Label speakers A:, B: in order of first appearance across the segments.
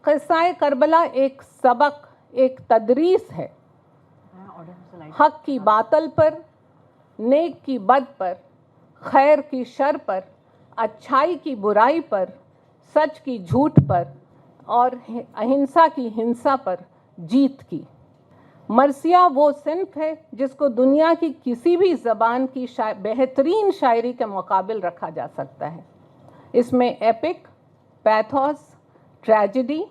A: قصہ کربلا ایک سبق، ایک تدریس ہے، حق کی باطل پر، نیک کی بد پر، خیر کی شر پر، اچھائی کی برائی پر، سچ کی جھوٹ پر اور اہنسا کی ہنسا پر جیت کی۔ مرثیہ وہ صنف ہے جس کو دنیا کی کسی بھی زبان کی بہترین شاعری کے مقابل رکھا جا سکتا ہے۔ اس میں ایپک، پیتھوس، ٹریجڈی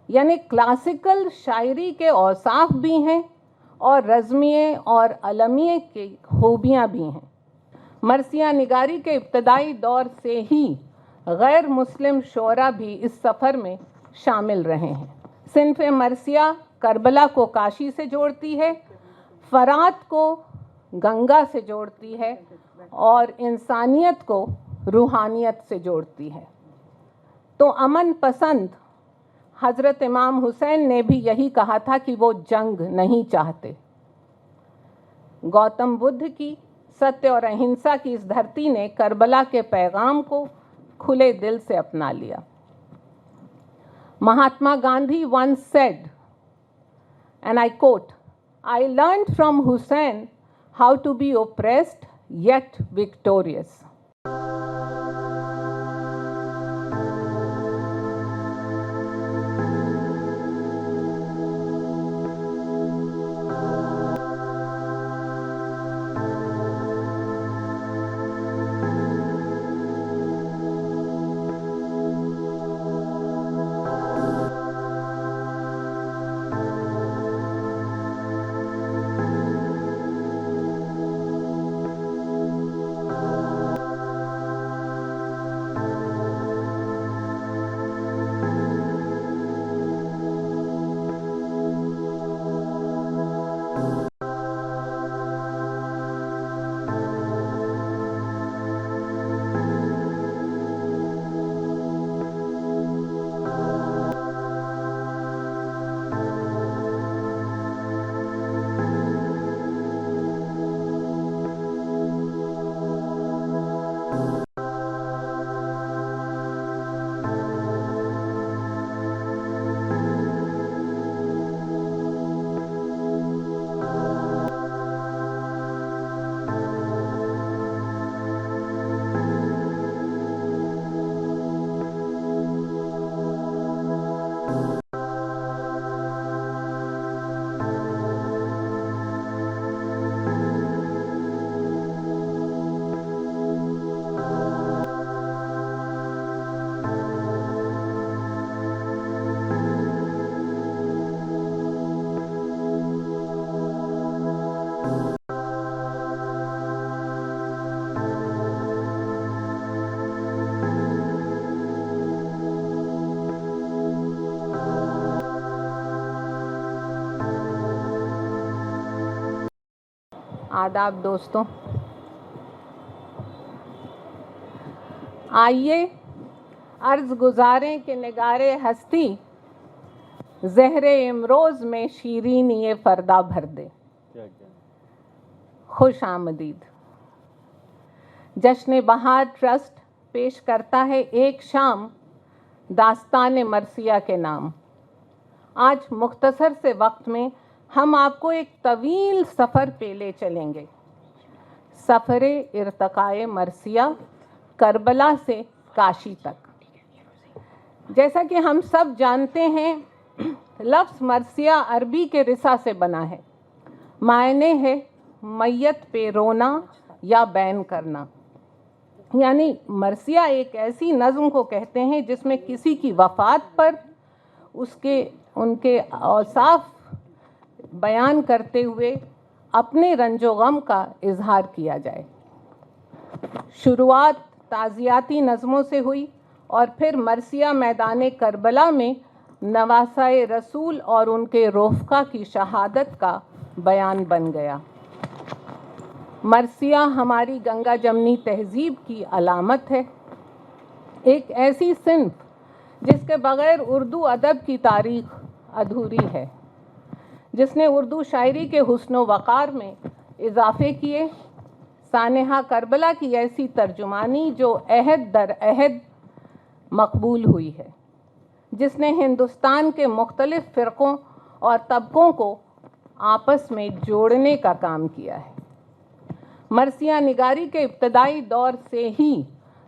A: یعنی کلاسیکل شاعری کے اوصاف بھی ہیں اور رزمیے اور المیے کی خوبیاں بھی ہیں۔ مرثیہ نگاری کے ابتدائی دور سے ہی غیر مسلم شعراء بھی اس سفر میں شامل رہے ہیں۔ صنف مرثیہ کربلا کو کاشی سے جوڑتی ہے، فرات کو گنگا سے جوڑتی ہے اور انسانیت کو روحانیت سے جوڑتی ہے۔ تو امن پسند حضرت امام حسین نے بھی یہی کہا تھا کہ وہ جنگ نہیں چاہتے۔ گوتم بدھ کی ستیہ اور اہنسا کی اس دھرتی نے کربلا کے پیغام کو کھلے دل سے اپنا لیا۔ Mahatma Gandhi once said, and I quote, "I learned from Hussein how to be oppressed yet victorious." آداب دوستوں، آئیے عرض گزاریں کہ نگار ہستی زہر امروز میں شیرینی فردا بھر دے۔ خوش آمدید۔ جشن بہار ٹرسٹ پیش کرتا ہے ایک شام داستان مرثیہ کے نام۔ آج مختصر سے وقت میں ہم آپ کو ایک طویل سفر پہ لے چلیں گے، سفر ارتقاء مرثیہ کربلا سے کاشی تک۔ جیسا کہ ہم سب جانتے ہیں، لفظ مرثیہ عربی کے رثا سے بنا ہے، معنی ہے میت پہ رونا یا بین کرنا۔ یعنی مرثیہ ایک ایسی نظم کو کہتے ہیں جس میں کسی کی وفات پر ان کے اوصاف بیان کرتے ہوئے اپنے رنج و غم کا اظہار کیا جائے۔ شروعات تعزیاتی نظموں سے ہوئی اور پھر مرثیہ میدان کربلا میں نواسۂ رسول اور ان کے رفقا کی شہادت کا بیان بن گیا۔ مرثیہ ہماری گنگا جمنی تہذیب کی علامت ہے، ایک ایسی صنف جس کے بغیر اردو ادب کی تاریخ ادھوری ہے، جس نے اردو شاعری کے حسن و وقار میں اضافے کیے۔ سانحہ کربلا کی ایسی ترجمانی جو عہد در عہد مقبول ہوئی ہے۔ جس نے ہندوستان کے مختلف فرقوں اور طبقوں کو آپس میں جوڑنے کا کام کیا ہے۔ مرثیہ نگاری کے ابتدائی دور سے ہی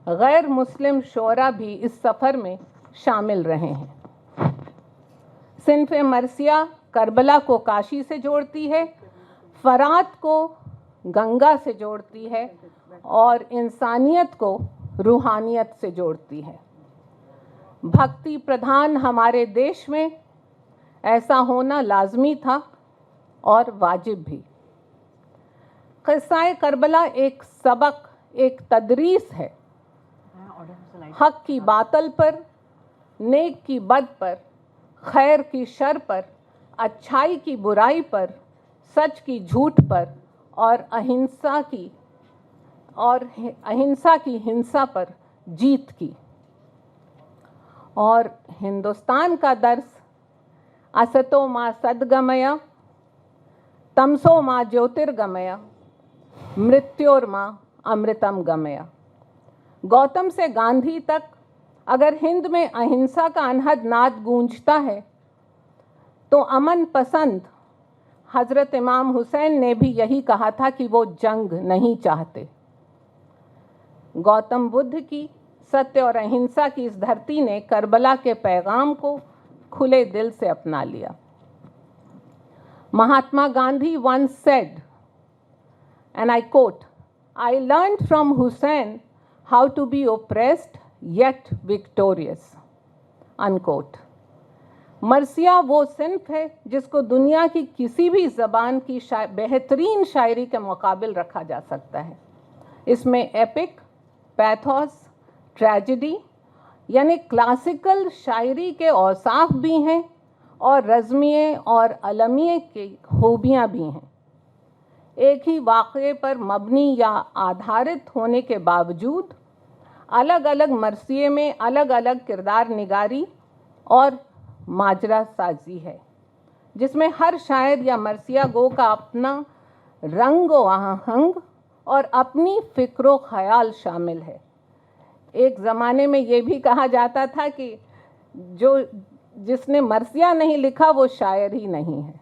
A: غیر مسلم شعراء بھی اس سفر میں شامل رہے ہیں۔ صنف مرثیہ کربلا کو کاشی سے جوڑتی ہے، فرات کو گنگا سے جوڑتی ہے اور انسانیت کو روحانیت سے جوڑتی ہے۔ بھکتی پردھان ہمارے دیش میں ایسا ہونا لازمی تھا اور واجب بھی۔ قصہ کربلا ایک سبق، ایک تدریس ہے۔ حق کی باطل پر، نیک کی بد پر، خیر کی شر پر، اچھائی کی برائی پر، سچ کی جھوٹ پر اور اہنسا کی ہنسا پر جیت کی۔ اور ہندوستان کا درس استو ما سدگمیا، تمسو ما جیوترگمیا، مرتیورما امرتم گمیا۔ گوتم سے گاندھی تک اگر ہند میں اہنسا کا انہد ناد گونجتا ہے تو امن پسند حضرت امام حسین نے بھی یہی کہا تھا کہ وہ جنگ نہیں چاہتے۔ گوتم بدھ کی ستیہ اور اہنسا کی اس دھرتی نے کربلا کے پیغام کو کھلے دل سے اپنا لیا۔ Mahatma Gandhi once said, and I quote, "I learned from Hussein how to be oppressed yet victorious." Unquote. مرثیہ وہ صنف ہے جس کو دنیا کی کسی بھی زبان کی بہترین شاعری کے مقابل رکھا جا سکتا ہے۔ اس میں ایپک، پیتھوس، ٹریجڈی یعنی کلاسیکل شاعری کے اوصاف بھی ہیں اور رزمیے اور علمیے کی خوبیاں بھی ہیں۔ ایک ہی واقعے پر مبنی یا آدھارت ہونے کے باوجود الگ الگ مرثیے میں الگ الگ کردار نگاری اور ماجرا سازی ہے، جس میں ہر شاعر یا مرثیہ گو کا اپنا رنگ و آہنگ اور اپنی فکر و خیال شامل ہے۔ ایک زمانے میں یہ بھی کہا جاتا تھا کہ جس نے مرثیہ نہیں لکھا وہ شاعر ہی نہیں ہے۔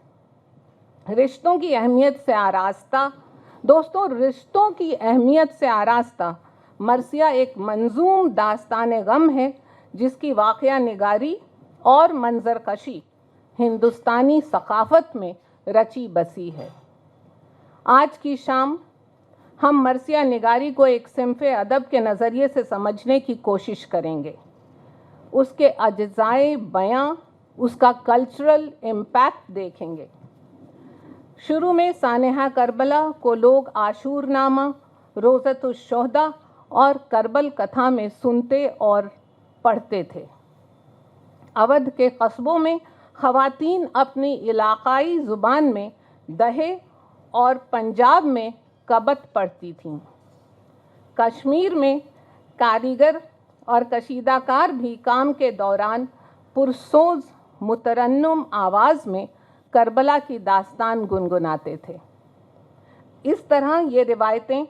A: رشتوں کی اہمیت سے آراستہ، دوستوں، رشتوں کی اہمیت سے آراستہ مرثیہ ایک منظوم داستان غم ہے جس کی واقعہ نگاری اور منظر کشی ہندوستانی ثقافت میں رچی بسی ہے۔ آج کی شام ہم مرثیہ نگاری کو ایک صنف ادب کے نظریے سے سمجھنے کی کوشش کریں گے، اس کے اجزائے بیاں، اس کا کلچرل امپیکٹ دیکھیں گے۔ شروع میں سانحہ کربلا کو لوگ عاشور نامہ، روزۃ الشہداء اور کربل کتھا میں سنتے اور پڑھتے تھے۔ اودھ کے قصبوں میں خواتین اپنی علاقائی زبان میں دہے اور پنجاب میں کبت پڑھتی تھیں۔ کشمیر میں کاریگر اور کشیدہ کار بھی کام کے دوران پرسوز مترنم آواز میں کربلا کی داستان گنگناتے تھے۔ اس طرح یہ روایتیں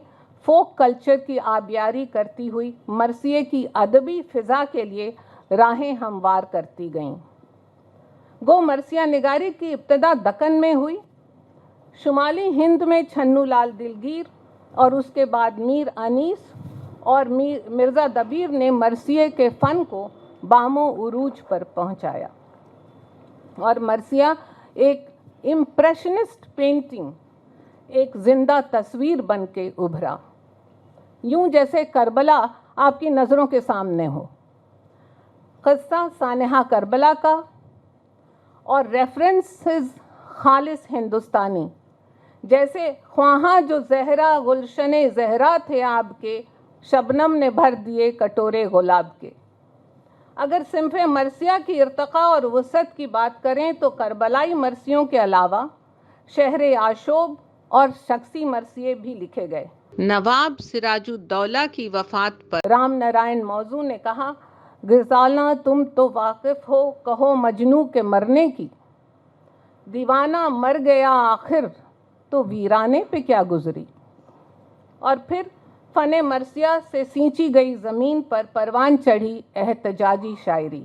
A: فوک کلچر کی آبیاری کرتی ہوئی مرثیے کی ادبی فضا کے لیے راہیں ہموار کرتی گئیں۔ گو مرثیہ نگاری کی ابتدا دکن میں ہوئی۔ شمالی ہند میں چھنو لال دلگیر اور اس کے بعد میر انیس اور مرزا دبیر نے مرثیے کے فن کو بام و عروج پر پہنچایا اور مرثیہ ایک امپریشنسٹ پینٹنگ، ایک زندہ تصویر بن کے ابھرا، یوں جیسے کربلا آپ کی نظروں کے سامنے ہو۔ قصہ سانحہ کربلا کا اور ریفرنسز خالص ہندوستانی، جیسے خواہاں جو زہرا گلشن زہرا تھے آپ کے، شبنم نے بھر دیے کٹورے گلاب کے۔ اگر صنف مرثیہ کی ارتقاء اور وسعت کی بات کریں تو کربلائی مرثیوں کے علاوہ شہر آشوب اور شخصی مرثیے بھی لکھے گئے۔ نواب سراج الدولہ کی وفات پر رام نارائن موضوع نے کہا، غزالہ تم تو واقف ہو کہو مجنوں کے مرنے کی، دیوانہ مر گیا آخر تو ویرانے پہ کیا گزری۔ اور پھر فن مرثیہ سے سینچی گئی زمین پر پروان چڑھی احتجاجی شاعری،